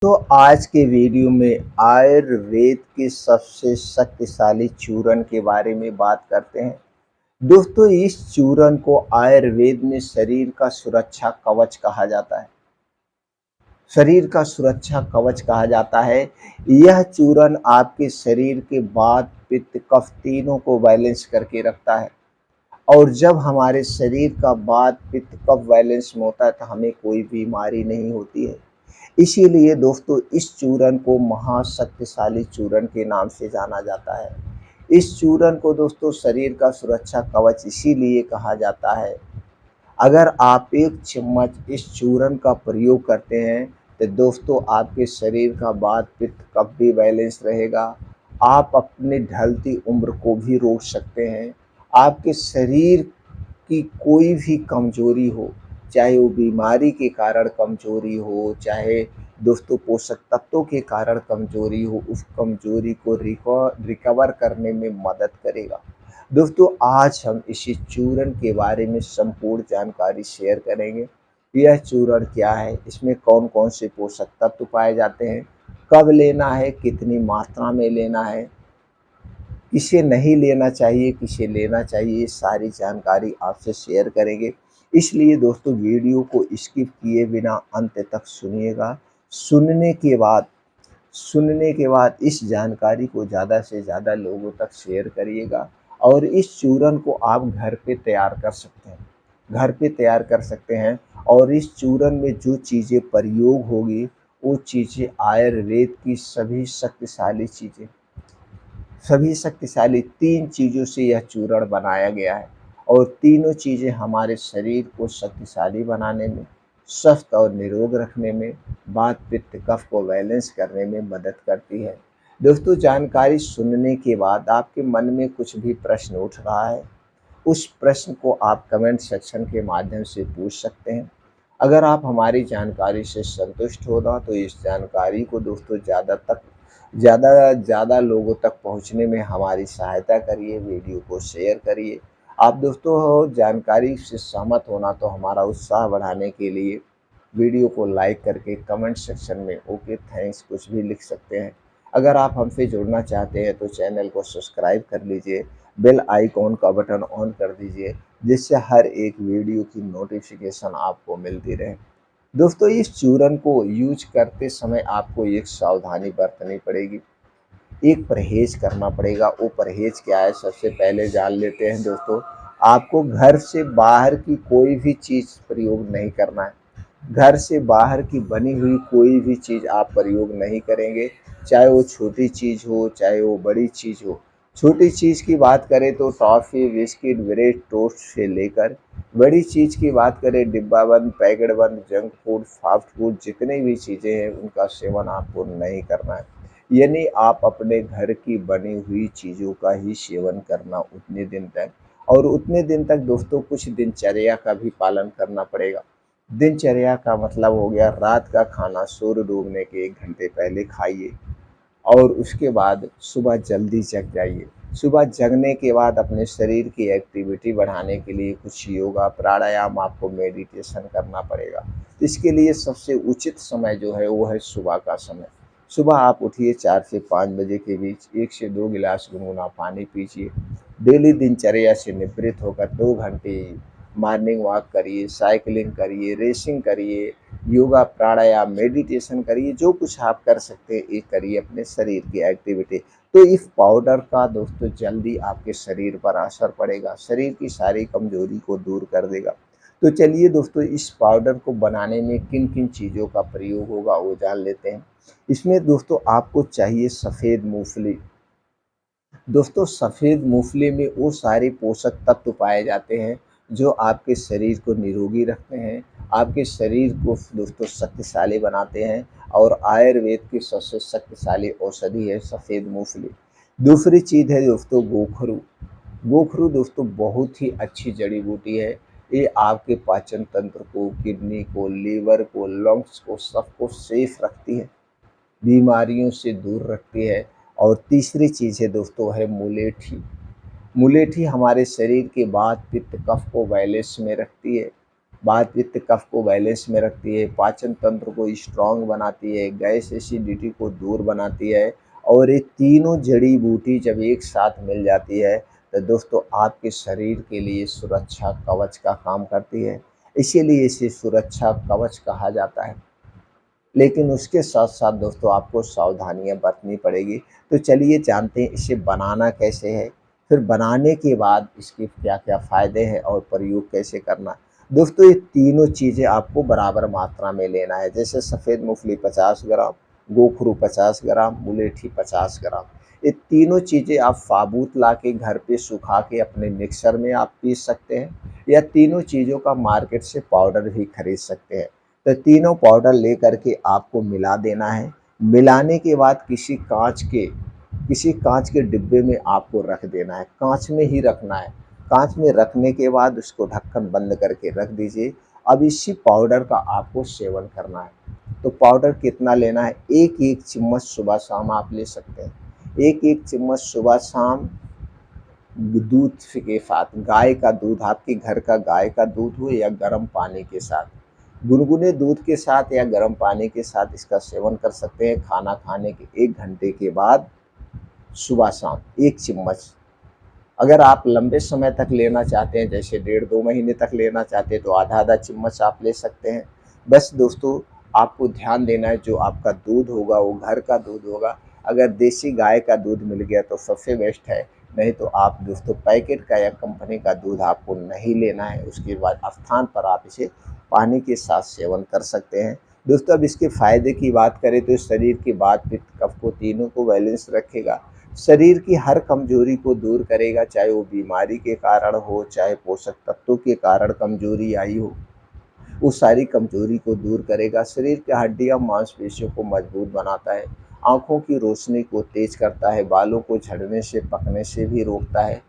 तो आज के वीडियो में आयुर्वेद के सबसे शक्तिशाली चूर्ण के बारे में बात करते हैं। दोस्तों, इस चूर्ण को आयुर्वेद में शरीर का सुरक्षा कवच कहा जाता है। शरीर का सुरक्षा कवच कहा जाता है। यह चूर्ण आपके शरीर के वात, पित्त, कफ तीनों को बैलेंस करके रखता है। और जब हमारे शरीर का वात, पित्त, कफ बैलेंस में होता है तो हमें कोई बीमारी नहीं होती है। इसीलिए दोस्तों इस चूर्ण को महाशक्तिशाली चूर्ण के नाम से जाना जाता है। इस चूर्ण को दोस्तों शरीर का सुरक्षा कवच इसीलिए कहा जाता है। अगर आप एक चम्मच इस चूर्ण का प्रयोग करते हैं तो दोस्तों आपके शरीर का वात, पित्त, कफ भी बैलेंस रहेगा। आप अपनी ढलती उम्र को भी रोक सकते हैं। आपके शरीर की कोई भी कमजोरी हो, चाहे वो बीमारी के कारण कमजोरी हो, चाहे दोस्तों पोषक तत्वों के कारण कमजोरी हो, उस कमजोरी को रिकवर करने में मदद करेगा। दोस्तों, आज हम इसी चूर्ण के बारे में संपूर्ण जानकारी शेयर करेंगे। यह चूर्ण क्या है, इसमें कौन कौन से पोषक तत्व पाए जाते हैं, कब लेना है, कितनी मात्रा में लेना है, किसे नहीं लेना चाहिए, किसे लेना चाहिए, ये सारी जानकारी आपसे शेयर करेंगे। इसलिए दोस्तों वीडियो को स्किप किए बिना अंत तक सुनिएगा। सुनने के बाद सुनने के बाद इस जानकारी को ज़्यादा से ज़्यादा लोगों तक शेयर करिएगा। और इस चूर्ण को आप घर पे तैयार कर सकते हैं। घर पे तैयार कर सकते हैं। और इस चूर्ण में जो चीज़ें प्रयोग होगी वो चीज़ें आयुर्वेद की सभी शक्तिशाली 3 चीज़ों से यह चूर्ण बनाया गया है। और तीनों चीज़ें हमारे शरीर को शक्तिशाली बनाने में, स्वस्थ और निरोग रखने में, वात, पित्त, कफ को बैलेंस करने में मदद करती है। दोस्तों, जानकारी सुनने के बाद आपके मन में कुछ भी प्रश्न उठ रहा है, उस प्रश्न को आप कमेंट सेक्शन के माध्यम से पूछ सकते हैं। अगर आप हमारी जानकारी से संतुष्ट हो ना तो इस जानकारी को दोस्तों ज़्यादा लोगों तक पहुंचने में हमारी सहायता करिए, वीडियो को शेयर करिए। आप दोस्तों जानकारी से सहमत होना तो हमारा उत्साह बढ़ाने के लिए वीडियो को लाइक करके कमेंट सेक्शन में ओके थैंक्स कुछ भी लिख सकते हैं। अगर आप हमसे जुड़ना चाहते हैं तो चैनल को सब्सक्राइब कर लीजिए, बेल आइकॉन का बटन ऑन कर दीजिए, जिससे हर एक वीडियो की नोटिफिकेशन आपको मिलती रहे। दोस्तों, इस चूर्ण को यूज करते समय आपको एक सावधानी बरतनी पड़ेगी, एक परहेज करना पड़ेगा। वो परहेज क्या है, सबसे पहले जान लेते हैं दोस्तों। आपको घर से बाहर की कोई भी चीज़ प्रयोग नहीं करना है। घर से बाहर की बनी हुई कोई भी चीज़ आप प्रयोग नहीं करेंगे, चाहे वो छोटी चीज़ हो, चाहे वो बड़ी चीज़ हो। छोटी चीज़ की बात करें तो टॉफ़ी, बिस्किट, ब्रेड, टोस्ट से लेकर बड़ी चीज़ की बात करें डिब्बा बंद, पैकेट बंद, जंक फूड, फास्ट फूड, जितनी भी चीज़ें हैं उनका सेवन आपको नहीं करना है। यानी आप अपने घर की बनी हुई चीज़ों का ही सेवन करना उतने दिन तक। और उतने दिन तक दोस्तों कुछ दिनचर्या का भी पालन करना पड़ेगा। दिनचर्या का मतलब हो गया, रात का खाना सूर्य डूबने के 1 घंटे पहले खाइए। और उसके बाद सुबह जल्दी जग जाइए। सुबह जगने के बाद अपने शरीर की एक्टिविटी बढ़ाने के लिए कुछ योगा, प्राणायाम, आपको मेडिटेशन करना पड़ेगा। इसके लिए सबसे उचित समय जो है वो है सुबह का समय। सुबह आप उठिए 4 से 5 बजे के बीच 1 से 2 गिलास गुनगुना पानी पीजिए। डेली दिनचर्या से निवृत्त होकर 2 घंटे मॉर्निंग वॉक करिए, साइकिलिंग करिए, रेसिंग करिए, योगा, प्राणायाम, मेडिटेशन करिए। जो कुछ आप कर सकते हैं ये करिए अपने शरीर की एक्टिविटी। तो इस पाउडर का दोस्तों जल्दी आपके शरीर पर असर पड़ेगा, शरीर की सारी कमजोरी को दूर कर देगा। तो चलिए दोस्तों, इस पाउडर को बनाने में किन किन चीज़ों का प्रयोग होगा वो जान लेते हैं। इसमें दोस्तों आपको चाहिए सफ़ेद मूंगफली। दोस्तों, सफ़ेद मूंगफली में वो सारे पोषक तत्व पाए जाते हैं जो आपके शरीर को निरोगी रखते हैं, आपके शरीर को दोस्तों शक्तिशाली बनाते हैं। और आयुर्वेद की सबसे शक्तिशाली औषधि है सफ़ेद मूंगफली। दूसरी चीज़ है दोस्तों गोखरू। गोखरू दोस्तों बहुत ही अच्छी जड़ी बूटी है। ये आपके पाचन तंत्र को, किडनी को, लीवर को, लंग्स को, सबको सेफ रखती है, बीमारियों से दूर रखती है। और तीसरी चीज़ है दोस्तों है मुलेठी। मुलेठी हमारे शरीर के वात, पित्त, कफ को बैलेंस में रखती है। वात पित्त कफ को बैलेंस में रखती है, पाचन तंत्र को स्ट्रांग बनाती है, गैस एसिडिटी को दूर बनाती है। और ये तीनों जड़ी बूटी जब एक साथ मिल जाती है तो दोस्तों आपके शरीर के लिए सुरक्षा कवच का काम करती है, इसीलिए इसे सुरक्षा कवच कहा जाता है। लेकिन उसके साथ-साथ दोस्तों आपको सावधानियाँ बरतनी पड़ेगी। तो चलिए जानते हैं इसे बनाना कैसे है, फिर बनाने के बाद इसके क्या-क्या फ़ायदे हैं और प्रयोग कैसे करना है। दोस्तों ये तीनों चीज़ें आपको बराबर मात्रा में लेना है, जैसे सफ़ेद मूँगफली 50 ग्राम, गोखरू 50 ग्राम, मुलेठी 50 ग्राम। ये तीनों चीज़ें आप साबूत लाके घर पे सुखा के अपने मिक्सर में आप पीस सकते हैं, या तीनों चीज़ों का मार्केट से पाउडर भी खरीद सकते हैं। तो तीनों पाउडर लेकर के आपको मिला देना है। मिलाने के बाद किसी काँच के डिब्बे में आपको रख देना है, काँच में ही रखना है। काँच में रखने के बाद उसको ढक्कन बंद करके रख दीजिए। अब इसी पाउडर का आपको सेवन करना है। तो पाउडर कितना लेना है, 1-1 चम्मच सुबह-शाम आप ले सकते हैं। 1-1 चम्मच सुबह-शाम दूध के साथ, गाय का दूध, आपके घर का गाय का दूध हो या गर्म पानी के साथ, गुनगुने दूध के साथ या गर्म पानी के साथ इसका सेवन कर सकते हैं। खाना खाने के 1 घंटे के बाद सुबह-शाम 1 चम्मच। अगर आप लंबे समय तक लेना चाहते हैं, जैसे 1.5-2 महीने तक लेना चाहते हैं, तो आधा-आधा चम्मच आप ले सकते हैं। बस दोस्तों आपको ध्यान देना है, जो आपका दूध होगा वो घर का दूध होगा। अगर देसी गाय का दूध मिल गया तो सबसे बेस्ट है, नहीं तो आप दोस्तों पैकेट का या कंपनी का दूध आपको नहीं लेना है। उसके बाद स्थान पर आप इसे पानी के साथ सेवन कर सकते हैं। दोस्तों अब इसके फ़ायदे की बात करें तो शरीर की वात पित्त कफ को तीनों को बैलेंस रखेगा। शरीर की हर कमजोरी को दूर करेगा, चाहे वो बीमारी के कारण हो, चाहे पोषक तत्वों के कारण कमजोरी आई हो, वो सारी कमजोरी को दूर करेगा। शरीर की हड्डियां मांसपेशियों को मजबूत बनाता है, आँखों की रोशनी को तेज करता है, बालों को झड़ने से पकने से भी रोकता है।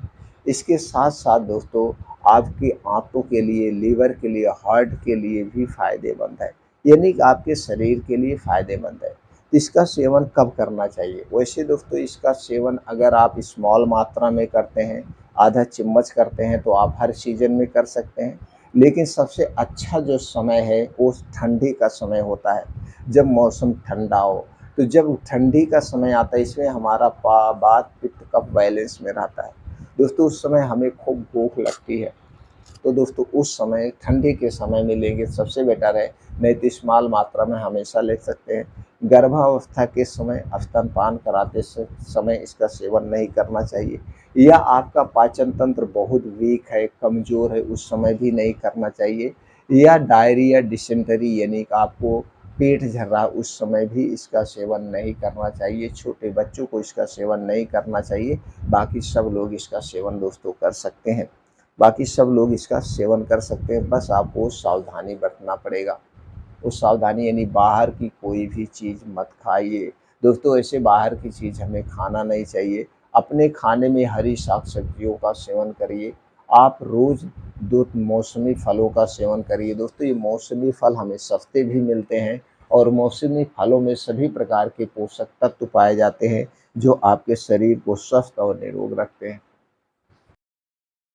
इसके साथ-साथ दोस्तों आपकी आँतों के लिए, लीवर के लिए, हार्ट के लिए भी फ़ायदेमंद है, यानी कि आपके शरीर के लिए फ़ायदेमंद है। तो इसका सेवन कब करना चाहिए? वैसे दोस्तों इसका सेवन अगर आप स्मॉल मात्रा में करते हैं, आधा चम्मच करते हैं, तो आप हर सीज़न में कर सकते हैं। लेकिन सबसे अच्छा जो समय है वो ठंडी का समय होता है, जब मौसम ठंडा हो। तो जब ठंडी का समय आता है, इसमें हमारा वात पित्त कफ बैलेंस में रहता है। दोस्तों उस समय हमें खूब भूख लगती है, तो दोस्तों उस समय ठंडी के समय में लेंगे सबसे बेटर है, नहीं तो स्मॉल मात्रा में हमेशा ले सकते हैं। गर्भावस्था के समय, स्तनपान कराते समय इसका सेवन नहीं करना चाहिए, या आपका पाचन तंत्र बहुत वीक है, कमज़ोर है, उस समय भी नहीं करना चाहिए। या डायरिया, डिसेंटरी यानी कि आपको पेट झड़ रहा, उस समय भी इसका सेवन नहीं करना चाहिए। छोटे बच्चों को इसका सेवन नहीं करना चाहिए। बाकी सब लोग इसका सेवन दोस्तों कर सकते हैं। बाकी सब लोग इसका सेवन कर सकते हैं, बस आपको सावधानी बरतना पड़ेगा। वो सावधानी यानी बाहर की कोई भी चीज़ मत खाइए। दोस्तों ऐसे बाहर की चीज़ हमें खाना नहीं चाहिए। अपने खाने में हरी साग-सब्जियों का सेवन करिए। आप रोज़ 2 मौसमी फलों का सेवन करिए। दोस्तों ये मौसमी फल हमें सस्ते भी मिलते हैं, और मौसमी फलों में सभी प्रकार के पोषक तत्व पाए जाते हैं, जो आपके शरीर को स्वस्थ और निरोग रखते हैं।